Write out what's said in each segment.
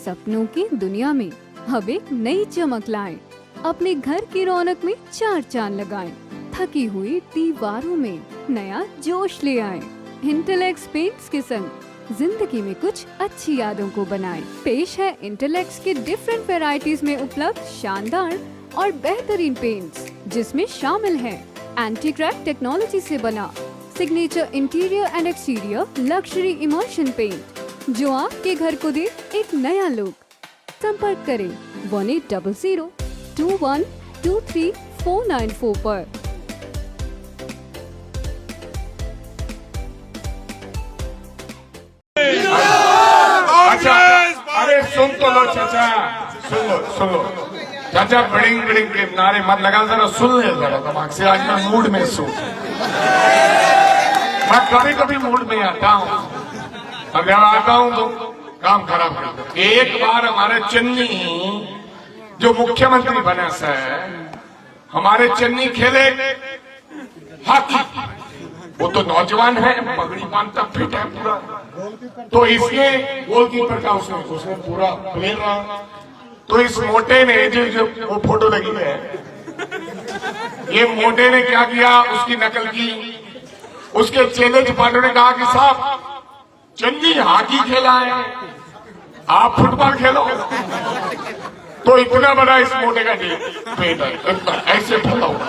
सपनों की दुनिया में अब एक नई चमक लाएं। अपने घर की रौनक में चार चांद लगाएं। थकी हुई दीवारों में नया जोश ले आएं। इंटेलेक्स पेंट्स के संग जिंदगी में कुछ अच्छी यादों को बनाएं। पेश है इंटेलेक्स के डिफरेंट वैरायटीज में उपलब्ध शानदार और बेहतरीन पेंट्स, जिसमें शामिल है एंटी क्रैक टेक्नोलॉजी से बना signature interior and exterior luxury immersion paint, जो आपके घर को दे एक नया लुक। संपर्क करें 1800-2123-494 पर। अच्छा, अरे सुन तो लो चाचा, सुन लो चाचा, बिड़िंग बिड़िंग के नारे मत लगा, जरा सुन ले जरा दिमाग से। आज मैं मूड में सू, मैं कभी कभी मूड में आता हूँ, अब जब आता हूँ तो काम खराब कर दो। एक बार हमारे चन्नी जो मुख्यमंत्री बना है, हमारे चन्नी खेले हॉकी। वो तो नौजवान है, पगड़ी बांधता फिट है पूरा, तो इसने गोलकीपर का उसने पूरा प्लेयर रहा। तो इस मोटे ने जो वो फोटो लगी है, ये मोटे ने क्या किया, उसकी नकल की। उसके चेले चपाटों ने कहा कि साहब, चन्नी हॉकी खेला है, आप फुटबॉल खेलो। तो इतना बड़ा इस मोटे का पेट है, इतना ऐसे फैला हुआ,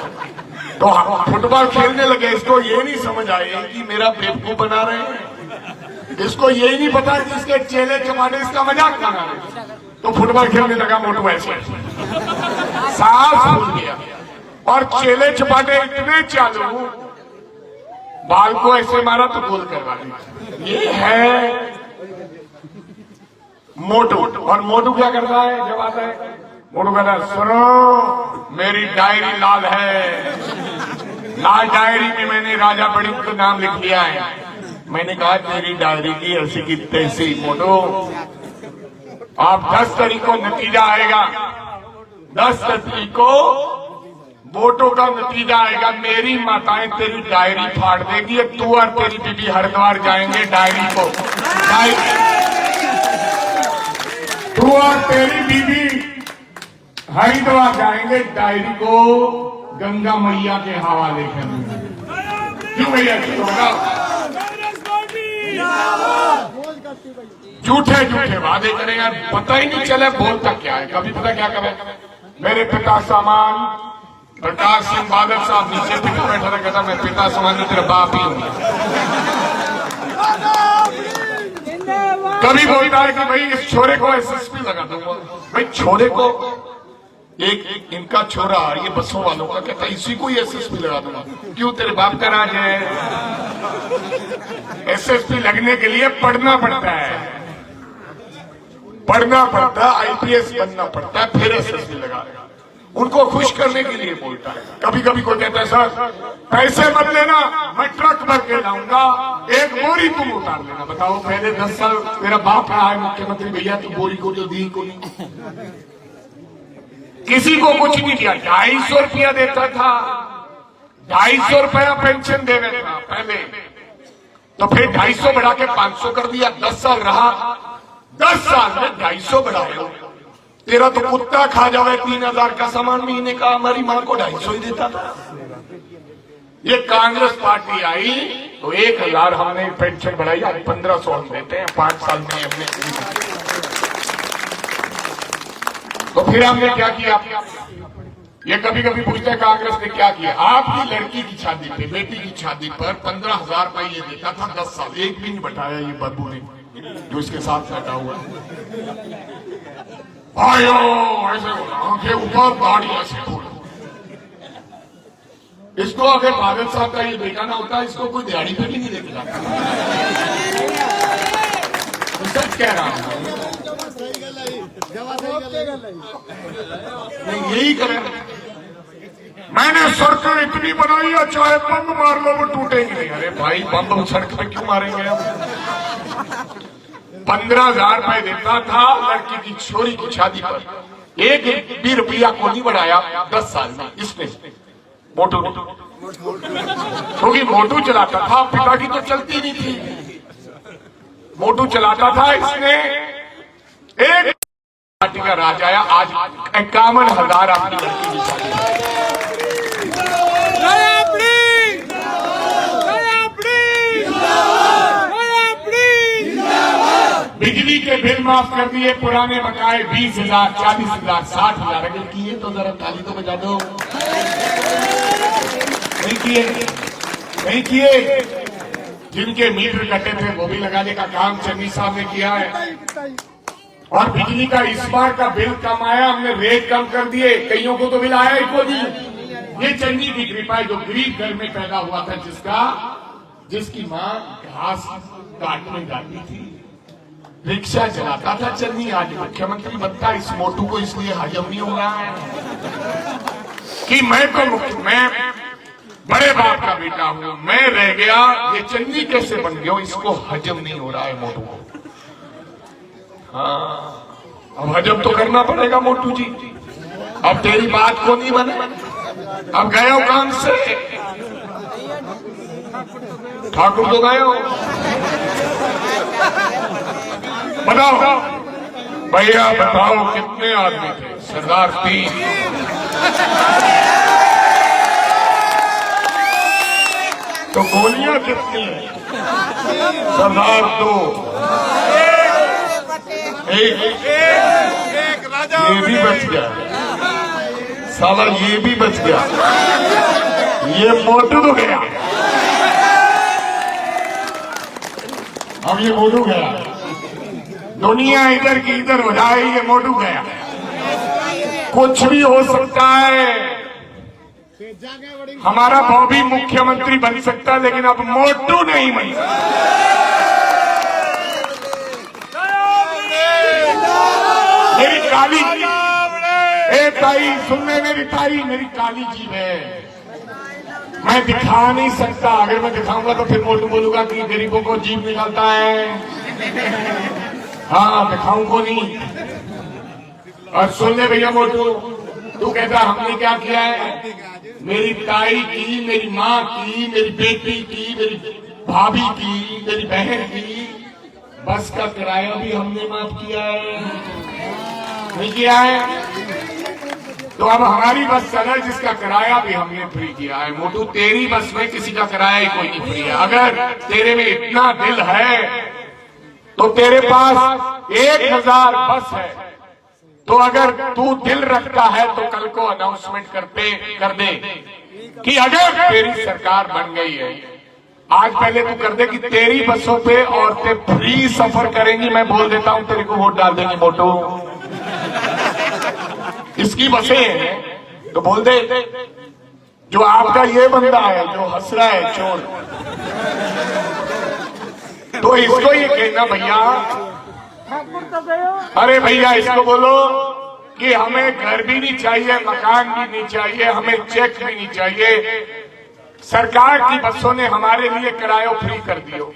तो फुटबॉल खेलने लगे। इसको ये नहीं समझ आए कि मेरा बेवकूफ बना रहे हैं, इसको यही नहीं पता कि इसके चेले चपाटे इसका मजाक बना रहे हैं। तो फुटबॉल खेलने लगा मोटू, ऐसे सांस फूल गया। और चेले चपाटे इतने चालू, बाल को ऐसे मारा तो गोल करवा दिया। ये है मोटू। और मोटू क्या करता है जब आता है? मोटू कहता है, सुनो, मेरी डायरी लाल है, लाल डायरी में मैंने राजा बड़िंग का नाम लिख लिया है। मैंने कहा मेरी डायरी की ऐसी की तैसी। मोटू, आप 10 तारीख को नतीजा आएगा, 10 तारीख को वोटों का नतीजा आएगा। मेरी माताएं तेरी डायरी फाड़ देगी, तू और तेरी बीबी हरिद्वार जाएंगे डायरी को, तू और तेरी बीबी हरिद्वार जाएंगे डायरी को गंगा मैया के हवाले करेंगे। क्यों भैया, झूठे झूठे वादे करेगा, पता ही नहीं चले बोलता क्या है। कभी पता क्या करे, मेरे पिता समान प्रकाश सिंह बादल साहब नीचे पिता बैठा था, कहता मैं पिता समान तेरा बाप ही हूं। कभी बोलता है कि भाई इस छोरे को एसएसपी लगा दूंगा। भाई छोरे को, एक इनका छोरा ये बसों वालों का, कहता इसी को ही एसएसपी लगा दूंगा। क्यों, तेरे बाप का राज है। एसएसपी लगने के लिए पढ़ना पड़ता है, पढ़ना पड़ता है, आईपीएस बनना पड़ता है, फिर एसएसपी लगा। उनको खुश करने के लिए बोलता है। कभी कभी कोई कहता है, सर पैसे मत लेना, मैं ट्रक भर के लाऊंगा, एक बोरी तुम उतार लेना। बताओ, पहले 10 साल मेरा बाप रहा है मुख्यमंत्री, भैया तू बोरी को तो दी को नहीं, किसी को कुछ नहीं दिया। 250 रुपया देता था, 250 रुपया पेंशन दे रहा था पहले, तो फिर 250 बढ़ा के 500 कर दिया। 10 साल रहा, 10 साल में 250 बढ़ाया। तेरा तो कुत्ता खा जावे 3000 का सामान महीने का, हमारी मां को 250 ही देता था। ये कांग्रेस पार्टी आई तो 1000 हमने पेंशन बढ़ाई, आज 1500 हम देते हैं 5 साल में हमने। तो फिर हमने क्या किया, ये कभी कभी पूछते हैं कांग्रेस ने क्या किया। आपकी लड़की की शादी पे, बेटी की शादी पर 15,000 रुपये ये देता था 10 साल, एक भी नहीं बताया ये बदबू ने जो इसके साथ बैठा हुआ। आयो ऐसे आंखें ऊपर, दाढ़ी ऐसे खोल। इसको अगर बादल साहब का ये बेटा ना होता, इसको कोई दिहाड़ी पे भी नहीं लेके जाता। सच कह रहा हूं, नहीं यही करें। मैंने सड़कें इतनी बनाई है, चाहे बम मार लो वो टूटेंगे नहीं। अरे भाई, बम सड़क पे क्यों मारेंगे हम? 15,000 रुपए देता था लड़की की छोरी की शादी पर, एक भी रुपया को नहीं बढ़ाया 10 साल में इसने, मोटू ने। क्योंकि मोटू चलाता था, पिता की तो चलती नहीं थी, मोटू चलाता था इसने। एक पार्टी का राज आया, आज 51,000 आपकी लड़की की शादी। बिजली के बिल माफ कर दिए, पुराने बकाए 20,000, 40,000, 60,000 अगर किए तो जरा ताली तो बजा दो। नहीं किए, नहीं किए। जिनके मीटर कटे थे वो भी लगाने का काम चन्नी साहब ने किया है। और बिजली का इस बार का बिल कम आया, हमने रेट कम कर दिए, कईयों को तो बिल आया ही को नहीं। ये चन्नी की कृपा है, जो गरीब घर में पैदा हुआ था, जिसकी माँ घास काटने जाती थी, रिक्शा चलाता था चन्नी, आज मुख्यमंत्री बनता। इस मोटू को इसलिए हजम नहीं हो रहा है कि मैं बड़े बाप का बेटा हूं, मैं रह गया, ये चन्नी कैसे बन गया, इसको हजम नहीं हो रहा है मोटू को। हाँ, अब हजम तो करना पड़ेगा मोटू जी। अब तेरी बात को नहीं बने, अब गए हो काम से, ठाकुर तो गए हो। बताओ भैया, बताओ कितने आदमी थे? सरदार 3, तो गोलियां कितनी है? सरदार 2, एक ये भी बच गया, साला ये भी बच गया, ये मोटू तो गया। अब ये मोटू गया, दुनिया इधर की इधर हो जाए, ये मोटू गया। कुछ भी हो सकता है, हमारा बॉबी मुख्यमंत्री बन सकता है, लेकिन अब मोटू नहीं बन सकता। मेरी काली, ए ताई सुनने, मेरी ताई, मेरी काली जीभ है, मैं दिखा नहीं सकता। अगर मैं दिखाऊंगा तो फिर मोटू बोलूंगा कि गरीबों को जीभ निकालता है। हाँ, दिखाऊं को नहीं। और सुन ले भैया मोटू, तू कहता हमने क्या किया है? मेरी ताई की, मेरी माँ की, मेरी बेटी की, मेरी भाभी की, मेरी बहन की बस का किराया भी हमने माफ किया है, नहीं किया है? तो अब हमारी बस चले, जिसका किराया भी हमने फ्री किया है। मोटू, तेरी बस में किसी का किराया ही कोई नहीं फ्री है। अगर तेरे में इतना दिल है तो तेरे पास 1,000 बस है, तो अगर तू दिल रखता है तो कल को अनाउंसमेंट कर दे कि अगर तेरी सरकार बन गई है, आज पहले तू कर दे कि तेरी बसों पे औरतें फ्री सफर करेंगी। मैं बोल देता हूं, तेरे को वोट डाल देंगे मोटू। इसकी बसें हैं तो बोल दे, जो आपका ये बंदा है जो हंस रहा है चोर, तो इसको ये कहना भैया, अरे भैया इसको बोलो कि हमें घर भी नहीं चाहिए, मकान भी नहीं चाहिए, हमें चेक भी नहीं चाहिए। सरकार की बसों ने हमारे लिए किराया फ्री कर दियो।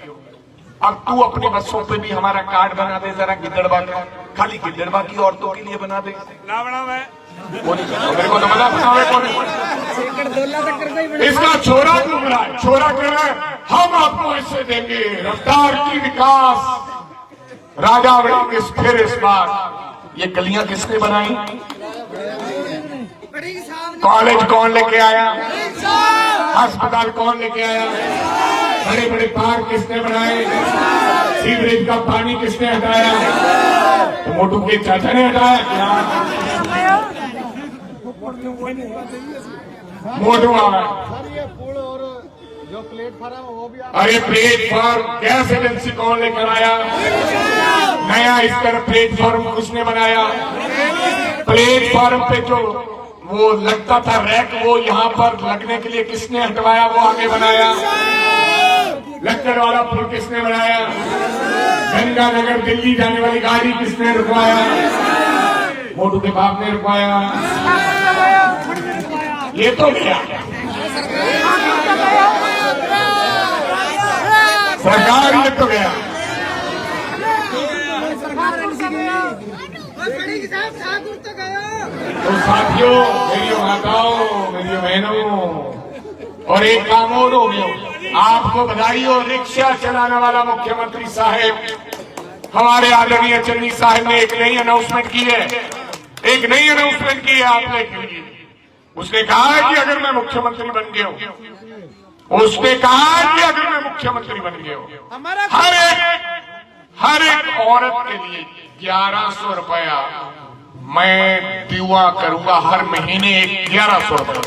अब तू अपनी बसों पे भी हमारा कार्ड बना दे जरा, गिद्दड़बा का, खाली गिद्दड़बा की औरतों के लिए बना दे। ना बना मैं मेरे को तो मना बनावे कौन? इसका छोरा क्यों रहा है? छोरा कह रहा है हम आपको ऐसे देंगे, रफ्तार की विकास, राजावड़ी में फिर इस बार। ये गलियां किसने बनाई? कॉलेज कौन लेके आया? अस्पताल कौन लेके आया? बड़े बड़े पार्क किसने बनाए? सीवरेज का पानी किसने हटाया? तो मोटू के चाचा ने हटाया क्या? मोटू आ गया। जो प्लेटफॉर्म वो भी, अरे प्लेटफॉर्म गैस एजेंसी कौन लेकर आया? नया इस तरह प्लेटफॉर्म किसने बनाया? प्लेटफॉर्म पे जो वो लगता था रैक, वो यहाँ पर लगने के लिए किसने हटवाया? वो आगे बनाया। लक्कड़ वाला पुल किसने बनाया? गंगानगर दिल्ली जाने वाली गाड़ी किसने रुकवाया? मोटू के बाप ने रुकवाया। ये तो क्या सरकार, ये तो गया। तो साथियों, मेरी माताओं, मेरी बहनों, और एक काम और हो गया, आपको बधाई हो, रिक्शा चलाने वाला मुख्यमंत्री साहब हमारे आदरणीय चन्नी साहब ने एक नई अनाउंसमेंट की है, आपने के लिए। उसने कहा है कि अगर मैं मुख्यमंत्री बन गया हूं, हर एक औरत के लिए 1100 रुपया मैं दुआ करूंगा, हर महीने 1100 रुपया,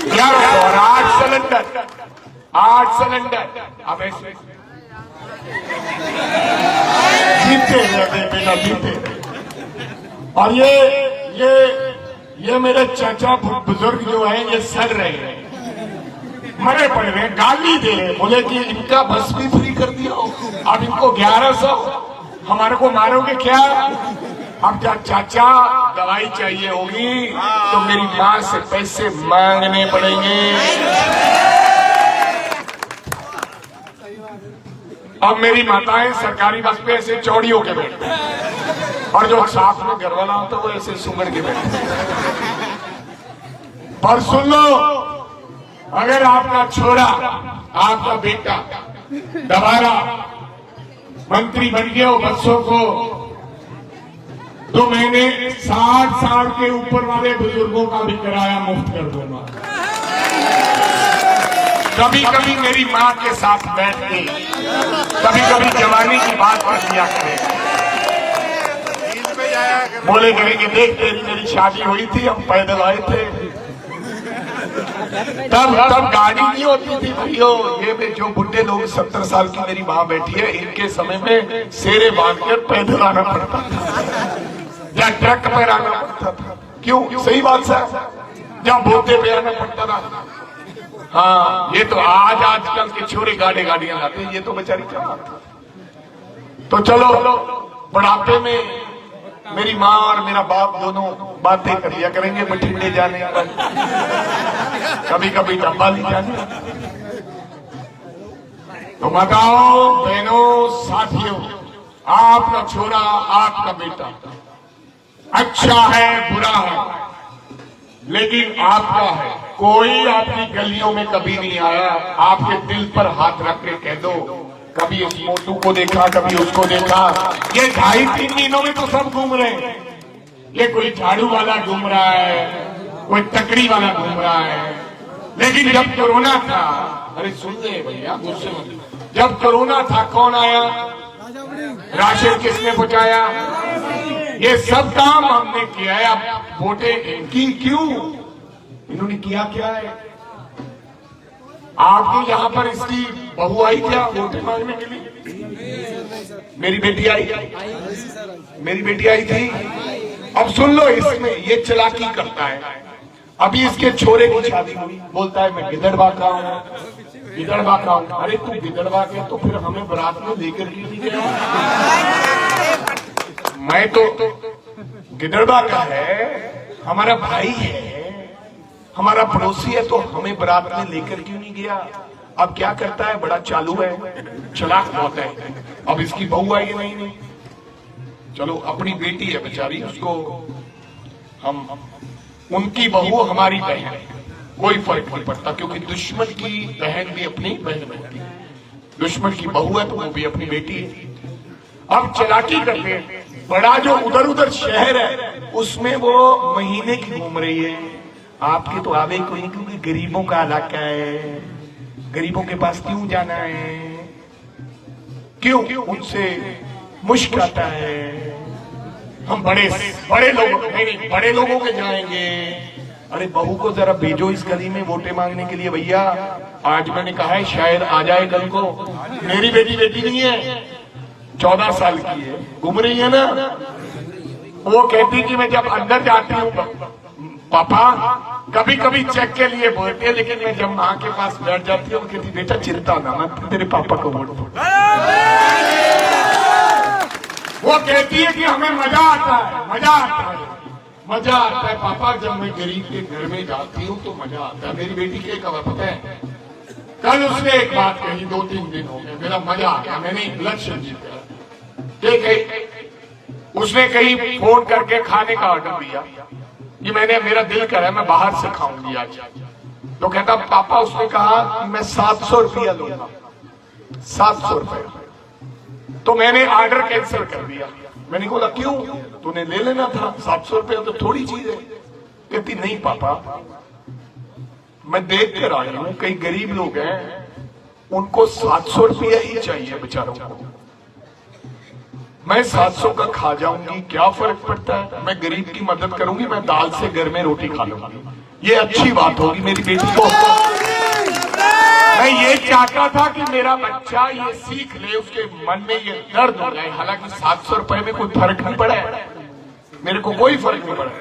1100 और 8 सिलेंडर। अब ऐसे जीते बेटा, जीते। और ये मेरे चाचा बुजुर्ग जो हैं, ये सड़ रहे हैं, मरे पड़ रहे हैं, गाली दे रहे हैं, बोले कि इनका बस भी फ्री कर दिया हो, अब इनको 1100, हमारे को मारोगे क्या? अब जब चाचा दवाई चाहिए होगी तो मेरी मां से पैसे मांगने पड़ेंगे। अब मेरी माताएं सरकारी बस पे ऐसे चौड़ी होके बैठती, और जो साथ में घर वाला होता है वो ऐसे सुंगड़ के बैठते। पर सुन लो, अगर आपका छोरा, आपका बेटा दोबारा मंत्री बन गया हो बच्चों को, तो मैंने 60 साल के ऊपर वाले बुजुर्गों का भी किराया मुफ्त कर दूंगा। कभी कभी मेरी मां के साथ बैठ के कभी कभी जवानी की बात कर लिया करें, बोले करेंगे देख तेरी मेरी शादी हुई थी, हम पैदल आए थे, तब गाड़ी नहीं होती थी भैया। ये जो बुढ़े लोग 70 साल की मेरी माँ बैठी है, इनके समय में सेरे बांध कर पैदल आना पड़ता था या ट्रक पर आना पड़ता था। क्यों? सही बात है, जहाँ बोलते पे आना पड़ता था। हाँ, ये तो आजकल के छोरे गाड़ियां लाते हैं, ये तो बेचारी क्या बात। तो चलो, बुढ़ापे में मेरी माँ और मेरा बाप दोनों बातें कर लिया करेंगे, बठिंडे जाने का, कभी कभी डब्बा ले जाने। तो माताओं, बहनों, साथियों, आपका छोरा, आपका बेटा अच्छा है, बुरा है, लेकिन आपका है। कोई आपकी गलियों में कभी नहीं आया, आपके दिल पर हाथ रख के कह दो, कभी इस मोटू को देखा, कभी उसको देखा। ये 2.5-3 महीनों में तो सब घूम रहे हैं। ये कोई झाड़ू वाला घूम रहा है, कोई तकड़ी वाला घूम रहा है, लेकिन जब कोरोना था, अरे सुन ले भैया, गुस्से मत, जब कोरोना था कौन आया? राशन किसने पहुंचाया? ये सब काम हमने किया है। अब वोटें इनकी क्यों? इन्होंने किया क्या है? आपके यहाँ पर इसकी बहू आई क्या वोटें मांगने के लिए? मेरी बेटी आई थी। अब सुन लो, इसमें ये चालाकी करता है। अभी इसके छोरे की शादी हुई, बोलता है मैं गिदड़बा का हूँ। अरे तू गिदड़बा के तो फिर हमें बारात में लेकर क्यों नहीं गया? मैं तो गिदड़बा का है, हमारा भाई है, हमारा पड़ोसी है, तो हमें बारात में लेकर क्यों नहीं गया? अब क्या करता है, बड़ा चालू है, चालाक बहुत है। अब इसकी बहू आई नहीं, चलो अपनी बेटी है बेचारी, उसको हम, उनकी बहू हमारी बहन है, कोई फर्क नहीं पड़ता, क्योंकि दुश्मन की बहन भी अपनी बहन होती है। दुश्मन की बहू है तो वो भी अपनी बेटी है। अब चालाकी करके बड़ा जो उधर शहर है, उसमें वो महीने की घूम रही है। आपके तो आवे कोई नहीं, क्योंकि गरीबों का इलाका है, गरीबों के पास क्यों जाना है? क्यों? उनसे मुश्क आता है। हम बड़े लोगों के जाएंगे। अरे बहू को जरा भेजो इस गली में वोटें मांगने के लिए भैया। आज मैंने कहा है शायद आ जाए कल को। मेरी बेटी नहीं है, 14 साल की है, घूम रही है ना। वो कहती कि मैं जब अंदर जाती हूँ पापा, कभी कभी चेक के लिए बोलते हैं, लेकिन मैं जब माँ के पास बैठ जाती हूँ कहती बेटा चिंता ना मत, तेरे पापा को वोट दो। वो कहती है कि हमें मजा आता है पापा, जब मैं गरीब के घर में जाती हूँ तो मजा आता है। मेरी बेटी के कब पता है, कल उसने एक बात कही, 2-3 दिन हो गए, मेरा मजा आ गया, मैंने इलेक्शन जीता। उसने कहीं फोन करके खाने का ऑर्डर दिया कि मेरा दिल कर रहा है मैं बाहर से खाऊंगी आज। तो कहता पापा, उसने कहा मैं 700 रुपया लूंगा, 700 रुपया। तो मैंने ऑर्डर कैंसिल कर दिया। मैंने बोला क्यों? तूने ले लेना था, 700 रुपया तो थोड़ी चीज है। कहती नहीं पापा, मैं देख कर आई हूं कई गरीब लोग हैं, उनको 700 रुपया ही चाहिए बेचारों को। मैं 700 का खा जाऊंगी, क्या फर्क पड़ता है? मैं गरीब की मदद करूंगी, मैं दाल से घर में रोटी खा लूंगी। ये अच्छी बात होगी मेरी बेटी को। मैं ये चाहता था कि मेरा बच्चा ये सीख ले, उसके मन में ये दर्द हो जाए। हालांकि 700 रुपए में कोई फर्क नहीं पड़ा है, मेरे को कोई फर्क नहीं पड़ा,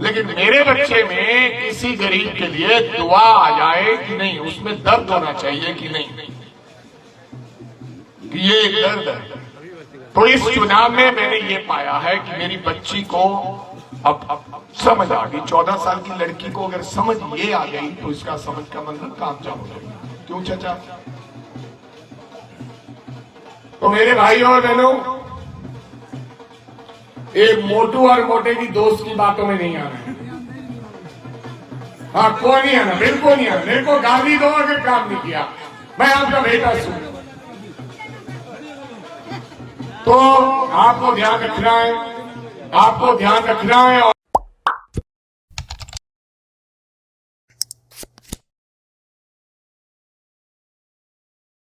लेकिन मेरे बच्चे में किसी गरीब के लिए दुआ आ जाए कि नहीं, उसमें दर्द होना चाहिए कि नहीं, कि ये दर्द है। तो इस चुनाव में मैंने ये पाया है कि मेरी बच्ची को अब समझ आ गई। 14 साल की लड़की को अगर समझ ये आ गई तो इसका समझ का मतलब कामयाब हो जाएगा। क्यों चाचा? तो मेरे भाइयों और बहनों, एक मोटू और मोटे की दोस्त की बातों में नहीं आना है। हाँ, कोई नहीं आना, बिल्कुल नहीं आना। मेरे को गाली दो अगर काम नहीं किया, मैं आपका बेटा सुन। तो आपको ध्यान रखना है, आपको ध्यान रखना है। और